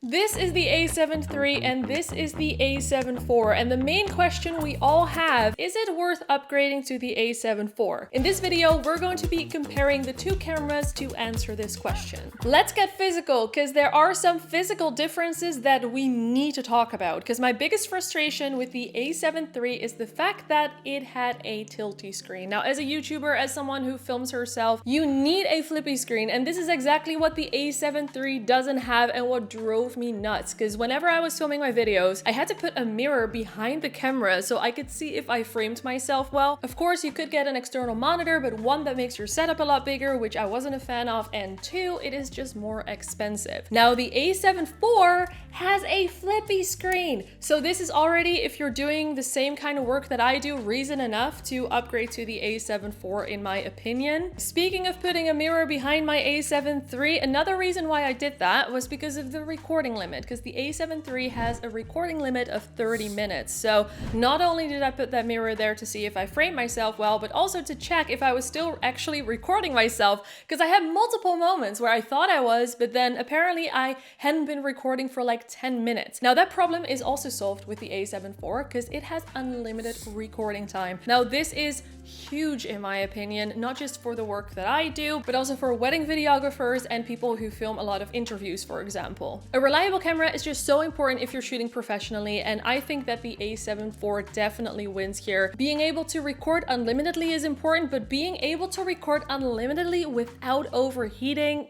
This is the A7 III and this is the A7 IV, and the main question we all have, is it worth upgrading to the A7 IV? In this video, we're going to be comparing the two cameras to answer this question. Let's get physical, because there are some physical differences that we need to talk about, because my biggest frustration with the A7 III is the fact that it had a tilty screen. Now, as a YouTuber, as someone who films herself, you need a flippy screen, and this is exactly what the A7 III doesn't have and what drove me nuts, because whenever I was filming my videos, I had to put a mirror behind the camera so I could see if I framed myself well. Of course, you could get an external monitor, but one that makes your setup a lot bigger, which I wasn't a fan of, and two, it is just more expensive. Now, the A7 IV has a flippy screen, so this is already, if you're doing the same kind of work that I do, reason enough to upgrade to the A7 IV in my opinion. Speaking of putting a mirror behind my A7 III, another reason why I did that was because of the recording limit, because the A7 III has a recording limit of 30 minutes. So not only did I put that mirror there to see if I framed myself well, but also to check if I was still actually recording myself, because I had multiple moments where I thought I was, but then apparently I hadn't been recording for like 10 minutes. Now that problem is also solved with the A7 IV because it has unlimited recording time. Now this is huge in my opinion, not just for the work that I do, but also for wedding videographers and people who film a lot of interviews, for example. A reliable camera is just so important if you're shooting professionally, and I think that the A7 IV definitely wins here. Being able to record unlimitedly is important, but being able to record unlimitedly without overheating,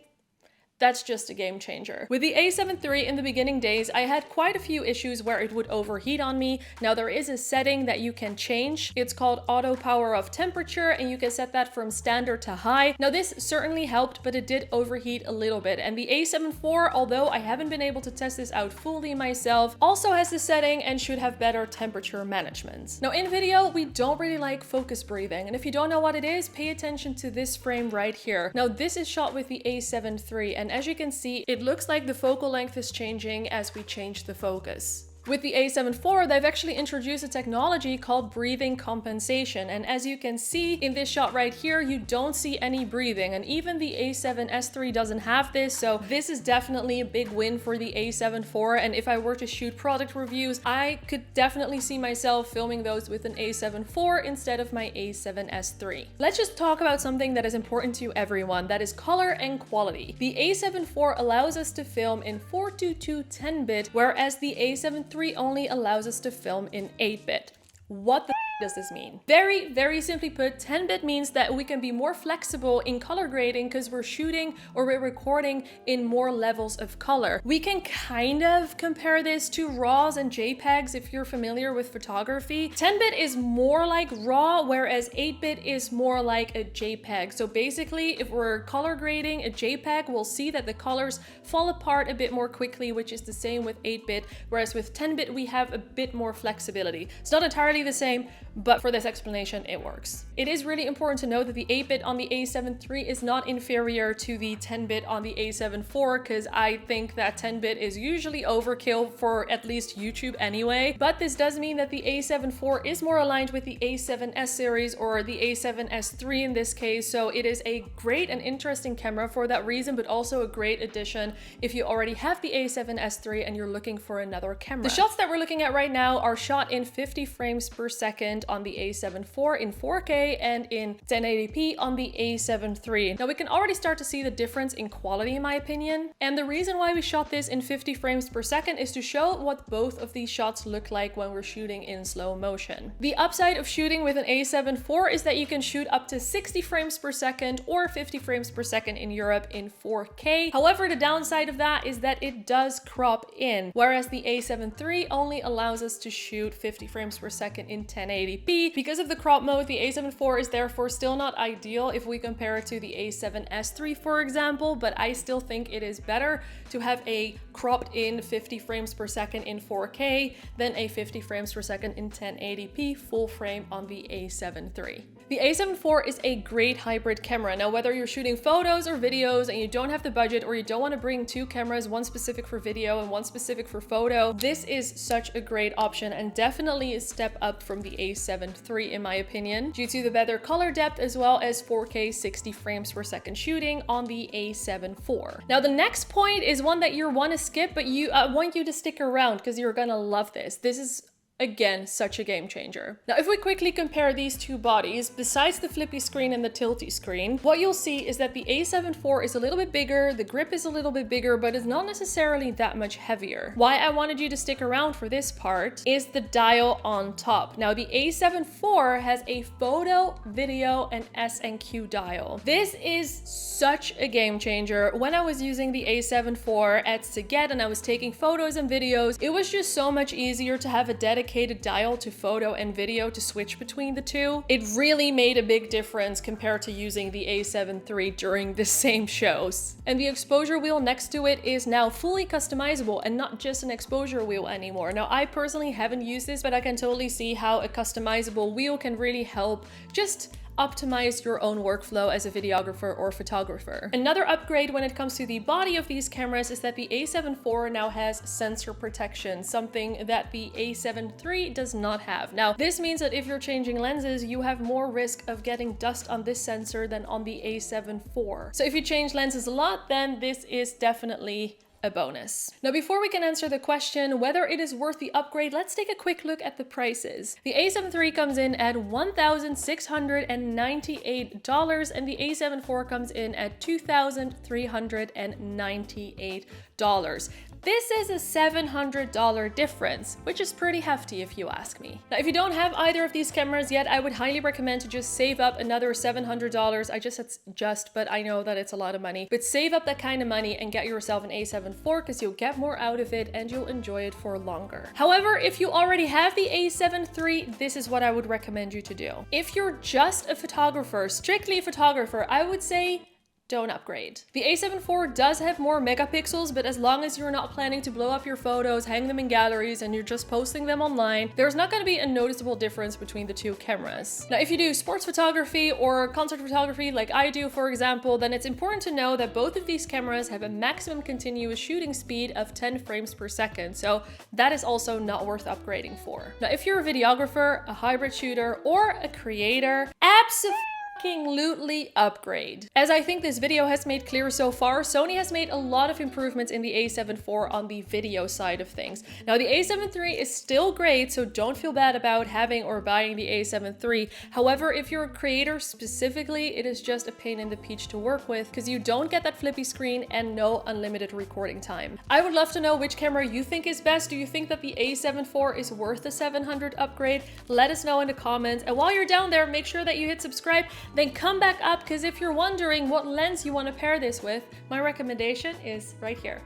that's just a game changer. With the A7 III in the beginning days, I had quite a few issues where it would overheat on me. Now there is a setting that you can change. It's called auto power off temperature, and you can set that from standard to high. Now this certainly helped, but it did overheat a little bit. And the A7 IV, although I haven't been able to test this out fully myself, also has the setting and should have better temperature management. Now in video, we don't really like focus breathing. And if you don't know what it is, pay attention to this frame right here. Now this is shot with the A7 III, and as you can see, it looks like the focal length is changing as we change the focus. With the A7 IV, they've actually introduced a technology called breathing compensation. And as you can see in this shot right here, you don't see any breathing. And even the A7S III doesn't have this. So this is definitely a big win for the A7 IV. And if I were to shoot product reviews, I could definitely see myself filming those with an A7 IV instead of my A7S III. Let's just talk about something that is important to everyone. That is color and quality. The A7 IV allows us to film in 422 10-bit, whereas the A7 III only allows us to film in 8-bit. What the does this mean? Very, very simply put, 10-bit means that we can be more flexible in color grading because we're shooting or we're recording in more levels of color. We can kind of compare this to RAWs and JPEGs if you're familiar with photography. 10-bit is more like RAW, whereas 8-bit is more like a JPEG. So basically, if we're color grading a JPEG, we'll see that the colors fall apart a bit more quickly, which is the same with 8-bit, whereas with 10-bit, we have a bit more flexibility. It's not entirely the same, but for this explanation, it works. It is really important to note that the 8-bit on the A7 III is not inferior to the 10-bit on the A7 IV, because I think that 10-bit is usually overkill for at least YouTube anyway. But this does mean that the A7 IV is more aligned with the A7S series, or the A7S III in this case, so it is a great and interesting camera for that reason, but also a great addition if you already have the A7S III and you're looking for another camera. The shots that we're looking at right now are shot in 50 frames per second on the A7 IV in 4K and in 1080p on the A7 III. Now we can already start to see the difference in quality in my opinion. And the reason why we shot this in 50 frames per second is to show what both of these shots look like when we're shooting in slow motion. The upside of shooting with an A7 IV is that you can shoot up to 60 frames per second or 50 frames per second in Europe in 4K. However, the downside of that is that it does crop in, whereas the A7 III only allows us to shoot 50 frames per second in 1080p. Because of the crop mode, the A7 IV is therefore still not ideal if we compare it to the A7S III, for example, but I still think it is better to have a cropped in 50 frames per second in 4K than a 50 frames per second in 1080p full frame on the A7 III. The A7 IV is a great hybrid camera. Now, whether you're shooting photos or videos and you don't have the budget, or you don't want to bring two cameras, one specific for video and one specific for photo, this is such a great option and definitely a step up from the A7 III in my opinion, due to the better color depth as well as 4K 60 frames per second shooting on the A7 IV. Now, the next point is one that you're want to skip, but I want you to stick around because you're gonna love this. This is again, such a game changer. Now, if we quickly compare these two bodies, besides the flippy screen and the tilty screen, what you'll see is that the A7 IV is a little bit bigger, the grip is a little bit bigger, but it's not necessarily that much heavier. Why I wanted you to stick around for this part is the dial on top. Now, the A7 IV has a photo, video, and S&Q dial. This is such a game changer. When I was using the A7 IV at Szeged and I was taking photos and videos, it was just so much easier to have a dedicated dial to photo and video to switch between the two. It really made a big difference compared to using the A7 III during the same shows. And the exposure wheel next to it is now fully customizable and not just an exposure wheel anymore. Now, I personally haven't used this, but I can totally see how a customizable wheel can really help just optimize your own workflow as a videographer or photographer. Another upgrade when it comes to the body of these cameras is that the A7 IV now has sensor protection, something that the A7 III does not have. Now, this means that if you're changing lenses, you have more risk of getting dust on this sensor than on the A7 IV. So if you change lenses a lot, then this is definitely a bonus. Now, before we can answer the question whether it is worth the upgrade, let's take a quick look at the prices. The A7 III comes in at $1,698 and the A7 IV comes in at $2,398. This is a $700 difference, which is pretty hefty if you ask me. Now, if you don't have either of these cameras yet, I would highly recommend to just save up another $700. I just said just, but I know that it's a lot of money. But save up that kind of money and get yourself an A7 IV because you'll get more out of it and you'll enjoy it for longer. However, if you already have the A7 III, this is what I would recommend you to do. If you're just a photographer, strictly a photographer, I would say don't upgrade. The A7 IV does have more megapixels, but as long as you're not planning to blow up your photos, hang them in galleries, and you're just posting them online, there's not going to be a noticeable difference between the two cameras. Now, if you do sports photography or concert photography like I do, for example, then it's important to know that both of these cameras have a maximum continuous shooting speed of 10 frames per second, so that is also not worth upgrading for. Now, if you're a videographer, a hybrid shooter, or a creator, absolutely upgrade. As I think this video has made clear so far, Sony has made a lot of improvements in the A7 IV on the video side of things. Now, the A7 III is still great, so don't feel bad about having or buying the A7 III. However, if you're a creator specifically, it is just a pain in the peach to work with because you don't get that flippy screen and no unlimited recording time. I would love to know which camera you think is best. Do you think that the A7 IV is worth the $700 upgrade? Let us know in the comments. And while you're down there, make sure that you hit subscribe. Then come back up, because if you're wondering what lens you want to pair this with, my recommendation is right here.